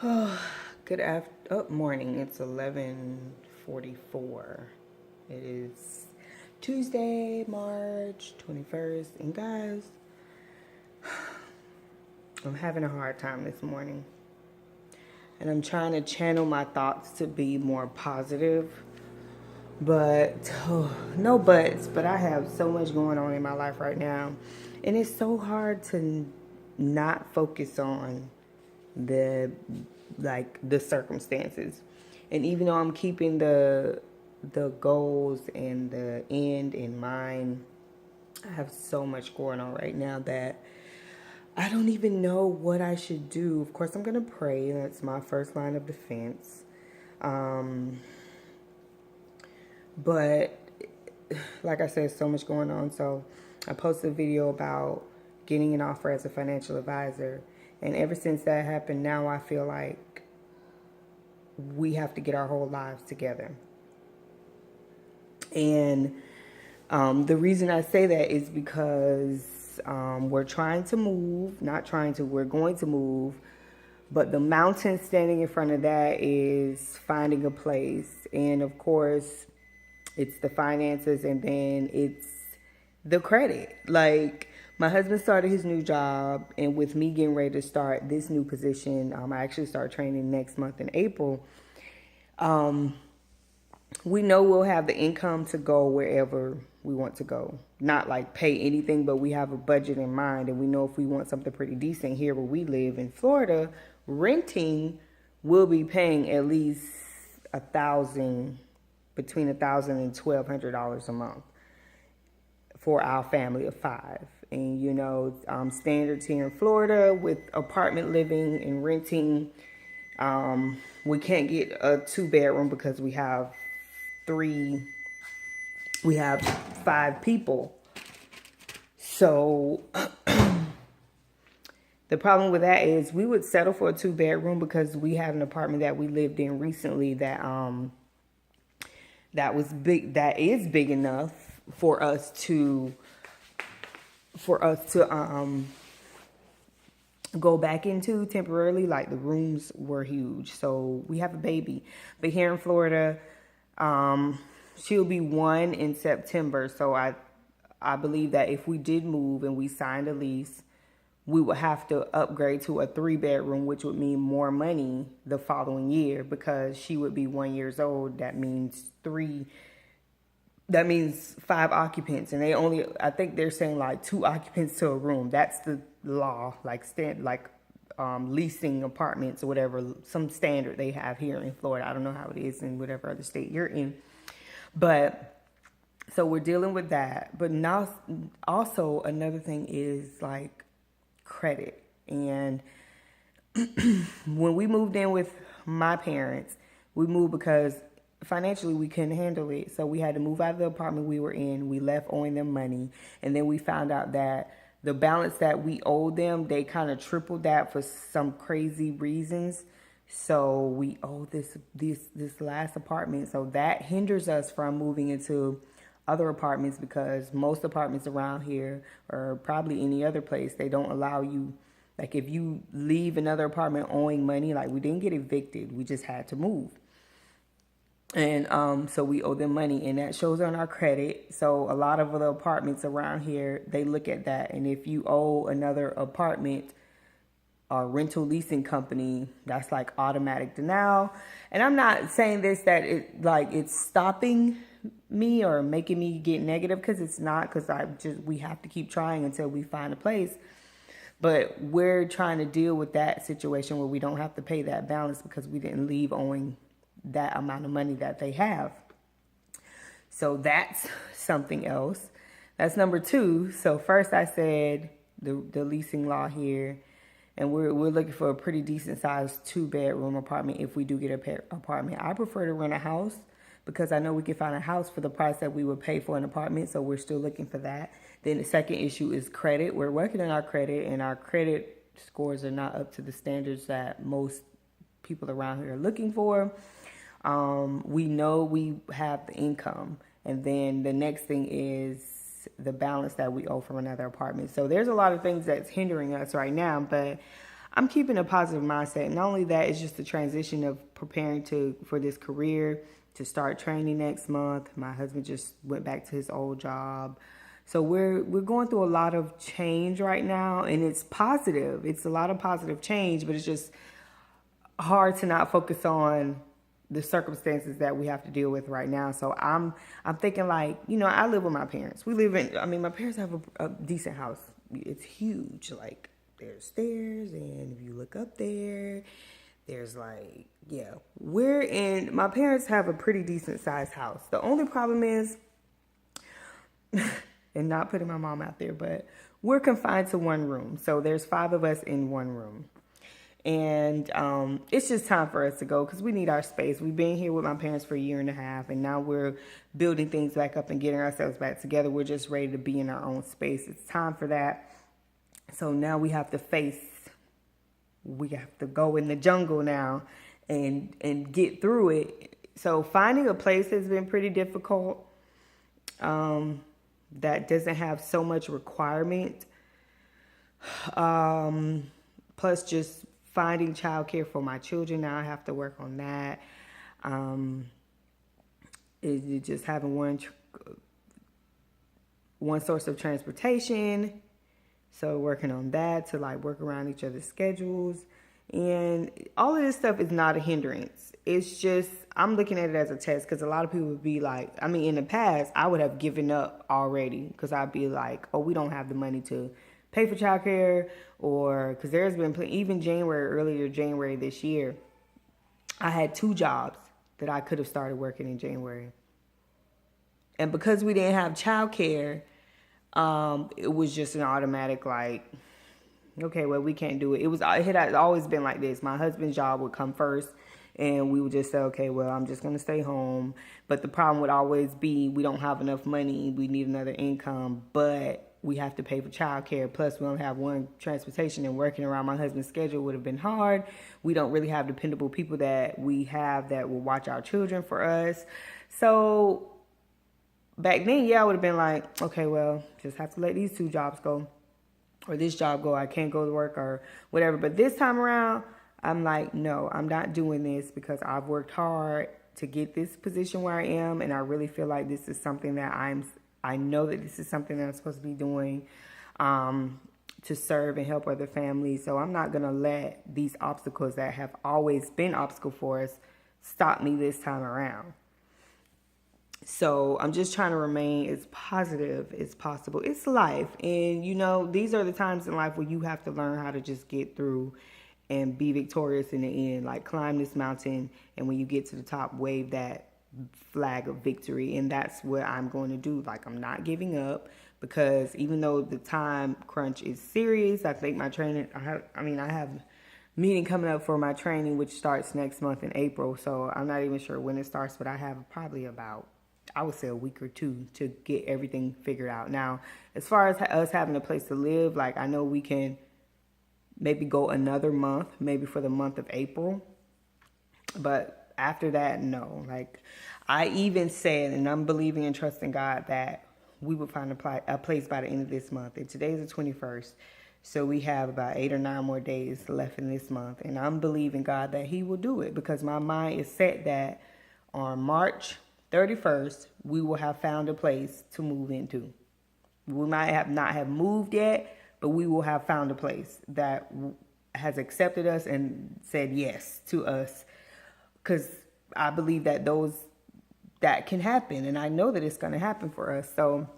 Morning. It's 11:44. It is Tuesday, March 21st. And guys, I'm having a hard time this morning. And I'm trying to channel my thoughts to be more positive. But no buts, but I have so much going on in my life right now. And it's so hard to not focus on the the circumstances. And even though I'm keeping the goals and the end in mind, I have so much going on right now that I don't even know what I should do. Of course, I'm going to pray. That's my first line of defense. Um, but like I said, so much going on. So I posted a video about getting an offer as a financial advisor. And ever since that happened, now I feel like we have to get our whole lives together. And the reason I say that is because we're trying to move, not trying to, we're going to move. But the mountain standing in front of that is finding a place. And of course, it's the finances, and then it's the credit. Like, my husband started his new job, and with me getting ready to start this new position, I actually start training next month in April. We know we'll have the income to go wherever we want to go. Not like pay anything, but we have a budget in mind, and we know if we want something pretty decent here where we live in Florida, renting, we'll be paying at least between $1,000 and $1,200 a month for our family of five. And standards here in Florida with apartment living and renting, we can't get a 2-bedroom because we have 5 people. So the problem with that is we would settle for a 2-bedroom because we had an apartment that we lived in recently that was big, that is big enough for us to go back into temporarily. Like, the rooms were huge. So we have a baby. But here in Florida, she'll be 1 in September. So I believe that if we did move and we signed a lease, we would have to upgrade to a 3-bedroom, which would mean more money the following year because she would be 1 year old. That means 5 occupants, and I think they're saying like 2 occupants to a room. That's the law, leasing apartments or whatever, some standard they have here in Florida. I don't know how it is in whatever other state you're in, but so we're dealing with that. But now also another thing is like credit. And when we moved in with my parents, we moved because financially we couldn't handle it. So we had to move out of the apartment we were in. We left owing them money. And then we found out that the balance that we owed them, they kind of tripled that for some crazy reasons. So we owe this last apartment. So that hinders us from moving into other apartments because most apartments around here, or probably any other place, they don't allow you. Like, if you leave another apartment owing money, like, we didn't get evicted, we just had to move. And so we owe them money, and that shows on our credit. So a lot of the apartments around here, they look at that. And if you owe another apartment or rental leasing company, that's like automatic denial. And I'm not saying this that it's stopping me or making me get negative, because it's not, because we have to keep trying until we find a place. But we're trying to deal with that situation where we don't have to pay that balance because we didn't leave owing that amount of money that they have. So that's something else. That's number 2. So first I said the leasing law here, and we're looking for a pretty decent sized 2-bedroom apartment if we do get an apartment. I prefer to rent a house because I know we can find a house for the price that we would pay for an apartment. So we're still looking for that. Then the second issue is credit. We're working on our credit, and our credit scores are not up to the standards that most people around here are looking for. We know we have the income, and then the next thing is the balance that we owe from another apartment. So there's a lot of things that's hindering us right now, but I'm keeping a positive mindset. Not only that, it's just the transition of preparing for this career, to start training next month. My husband just went back to his old job. So we're going through a lot of change right now, and it's positive. It's a lot of positive change, but it's just hard to not focus on the circumstances that we have to deal with right now. So I'm thinking, like, I live with my parents. My parents have a decent house. It's huge. Like, there's stairs, and if you look up there, there's like, my parents have a pretty decent sized house. The only problem is, and not putting my mom out there, but we're confined to one room. So there's 5 of us in one room. And it's just time for us to go because we need our space. We've been here with my parents for a year and a half, and now we're building things back up and getting ourselves back together. We're just ready to be in our own space. It's time for that. So now we have to go in the jungle now and get through it. So finding a place has been pretty difficult. That doesn't have so much requirement. Plus just finding childcare for my children. Now I have to work on that. Is just having one source of transportation. So working on that to like work around each other's schedules. And all of this stuff is not a hindrance. It's just, I'm looking at it as a test because a lot of people would be like, in the past, I would have given up already because I'd be like, oh, we don't have the money to pay for childcare, or because there's been even earlier January this year, I had 2 jobs that I could have started working in January. And because we didn't have childcare, it was just an automatic like, okay, well, we can't do it. It had always been like this. My husband's job would come first, and we would just say, okay, well, I'm just going to stay home. But the problem would always be we don't have enough money. We need another income, but we have to pay for childcare. Plus, we don't have one transportation, and working around my husband's schedule would have been hard. We don't really have dependable people that we have that will watch our children for us. So back then, I would have been like, okay, well, just have to let these 2 jobs go. Or this job go, I can't go to work or whatever. But this time around, I'm like, no, I'm not doing this because I've worked hard to get this position where I am. And I really feel like this is something that I know that this is something that I'm supposed to be doing to serve and help other families. So I'm not going to let these obstacles that have always been obstacles for us stop me this time around. So I'm just trying to remain as positive as possible. It's life. And, these are the times in life where you have to learn how to just get through and be victorious in the end. Like climb this mountain, and when you get to the top, wave that flag of victory. And that's what I'm going to do. Like, I'm not giving up because even though the time crunch is serious, I think my training, I have a meeting coming up for my training, which starts next month in April. So I'm not even sure when it starts, but I have probably about, I would say, a week or 2 to get everything figured out. Now, as far as us having a place to live, like I know we can maybe go another month, maybe for the month of April. But after that, no. Like I even said, and I'm believing and trusting God that we will find a place by the end of this month. And today's the 21st. So we have about 8 or 9 more days left in this month. And I'm believing God that he will do it because my mind is set that on March 31st, we will have found a place to move into. We might have not have moved yet, but we will have found a place that has accepted us and said yes to us. Because I believe that can happen. And I know that it's going to happen for us. So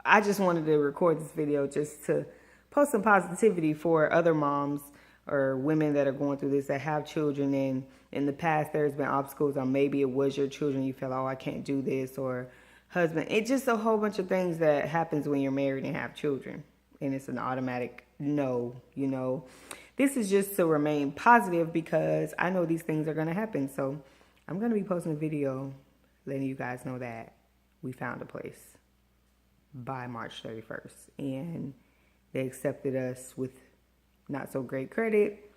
I just wanted to record this video just to post some positivity for other moms or women that are going through this, that have children, and in the past there's been obstacles, or maybe it was your children, you feel, oh, I can't do this, or husband. It's just a whole bunch of things that happens when you're married and have children, and it's an automatic no. This is just to remain positive because I know these things are going to happen. So I'm going to be posting a video letting you guys know that we found a place by March 31st, and they accepted us with not so great credit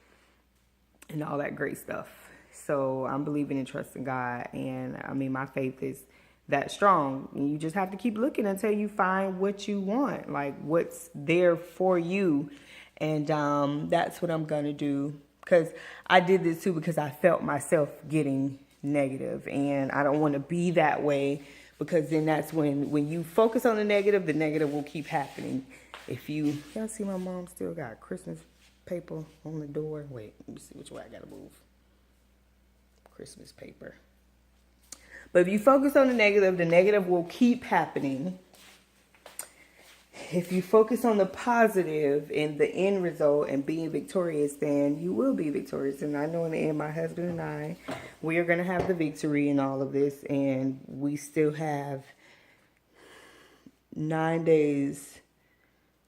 and all that great stuff. So I'm believing and trusting God. And my faith is that strong. And you just have to keep looking until you find what you want, like what's there for you. And that's what I'm going to do. Because I did this too because I felt myself getting negative. And I don't want to be that way, because then that's when you focus on the negative will keep happening. If y'all see my mom still got Christmas paper on the door. Wait, let me see which way I got to move. Christmas paper. But if you focus on the negative will keep happening. If you focus on the positive and the end result and being victorious, then you will be victorious. And I know in the end, my husband and I, we are going to have the victory in all of this. And we still have 10 days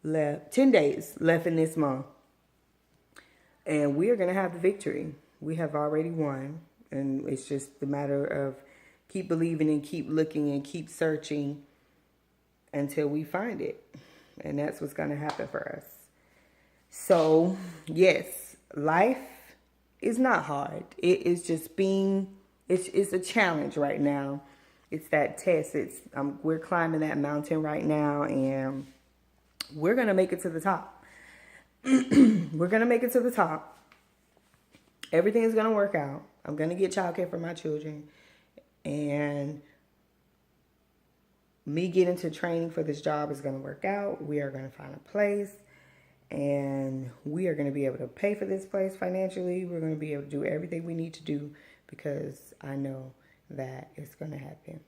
left in this month. And we are going to have the victory. We have already won. And it's just a matter of keep believing and keep looking and keep searching until we find it. And that's what's going to happen for us. So, yes, life is not hard. It is just it's a challenge right now. It's that test. We're climbing that mountain right now, and we're going to make it to the top. We're going to make it to the top. Everything is going to work out. I'm going to get childcare for my children. And me getting to training for this job is going to work out. We are going to find a place, and we are going to be able to pay for this place financially. We're going to be able to do everything we need to do, because I know that it's going to happen.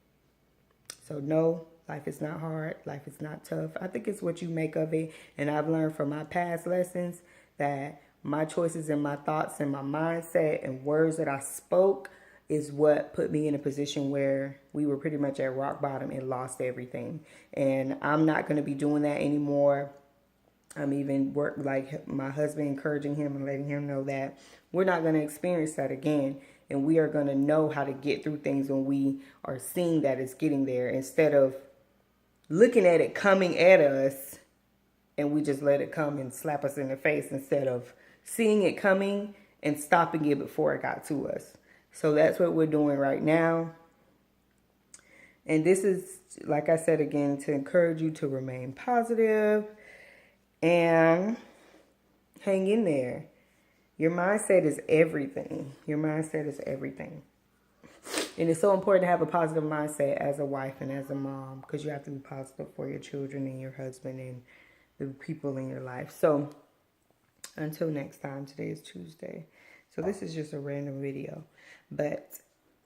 So no, life is not hard. Life is not tough. I think it's what you make of it. And I've learned from my past lessons that my choices and my thoughts and my mindset and words that I spoke is what put me in a position where we were pretty much at rock bottom and lost everything. And I'm not going to be doing that anymore. I'm even like my husband, encouraging him and letting him know that we're not going to experience that again. And we are going to know how to get through things when we are seeing that it's getting there, instead of looking at it coming at us and we just let it come and slap us in the face, instead of seeing it coming and stopping it before it got to us. So that's what we're doing right now. And this is, like I said again, to encourage you to remain positive and hang in there. Your mindset is everything. Your mindset is everything. And it's so important to have a positive mindset as a wife and as a mom, because you have to be positive for your children and your husband and the people in your life. So until next time, today is Tuesday. So this is just a random video, but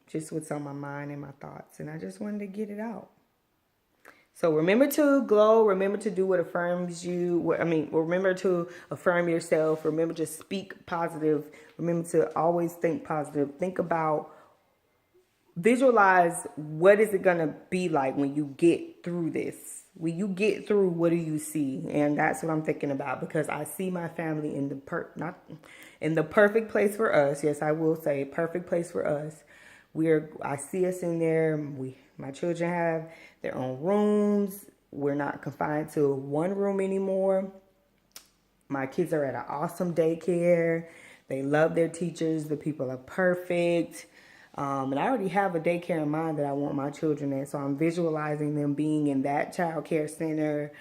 just what's on my mind and my thoughts. And I just wanted to get it out. So remember to glow. Remember to do what affirms you. Remember to affirm yourself. Remember to speak positive. Remember to always think positive. Think about, visualize what is it going to be like when you get through this. When you get through, what do you see? And that's what I'm thinking about, because I see my family in the perfect place for us. Yes, I will say perfect place for us. I see us in there. My children have their own rooms. We're not confined to one room anymore. My kids are at an awesome daycare. They love their teachers. The people are perfect. And I already have a daycare in mind that I want my children in. So I'm visualizing them being in that child care center.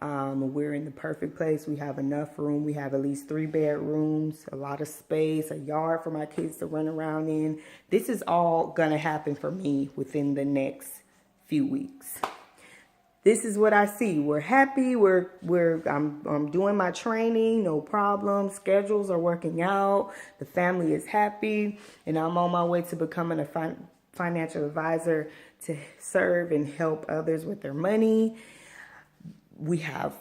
We're in the perfect place. We have enough room. We have at least 3 bedrooms, a lot of space, a yard for my kids to run around in. This is all going to happen for me within the next few weeks. This is what I see. We're happy. I'm doing my training, no problem. Schedules are working out. The family is happy, and I'm on my way to becoming a financial advisor to serve and help others with their money. We have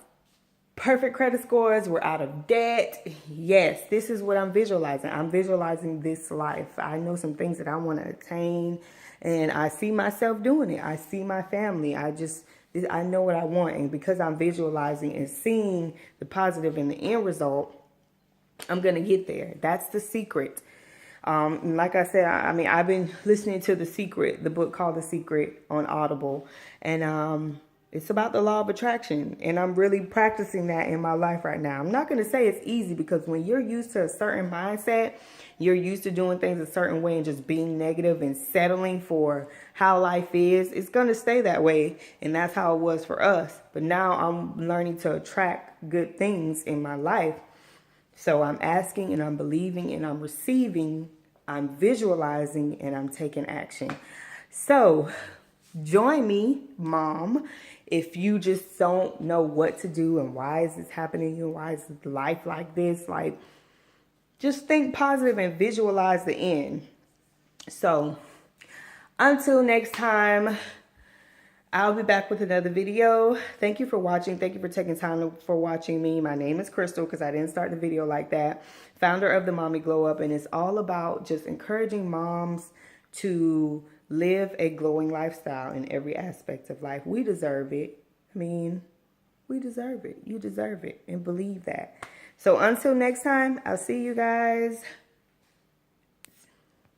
perfect credit scores. We're out of debt. Yes, this is what I'm visualizing. I'm visualizing this life. I know some things that I want to attain, and I see myself doing it. I see my family. I know what I want, and because I'm visualizing and seeing the positive in the end result, I'm going to get there. That's the secret. Like I said, I've been listening to The Secret, the book called The Secret on Audible, and it's about the law of attraction, and I'm really practicing that in my life right now. I'm not going to say it's easy, because when you're used to a certain mindset, you're used to doing things a certain way and just being negative and settling for how life is, it's going to stay that way, and that's how it was for us. But now I'm learning to attract good things in my life, So I'm asking and I'm believing and I'm receiving, I'm visualizing and I'm taking action. So join me, mom, if you just don't know what to do and why is this happening and why is life like this. Like, just think positive and visualize the end. So until next time, I'll be back with another video. Thank you for watching. Thank you for taking time for watching me. My name is Crystal, because I didn't start the video like that. Founder of the Mommy Glow Up. And it's all about just encouraging moms to live a glowing lifestyle in every aspect of life. We deserve it. I mean, we deserve it. You deserve it. And believe that. So until next time, I'll see you guys.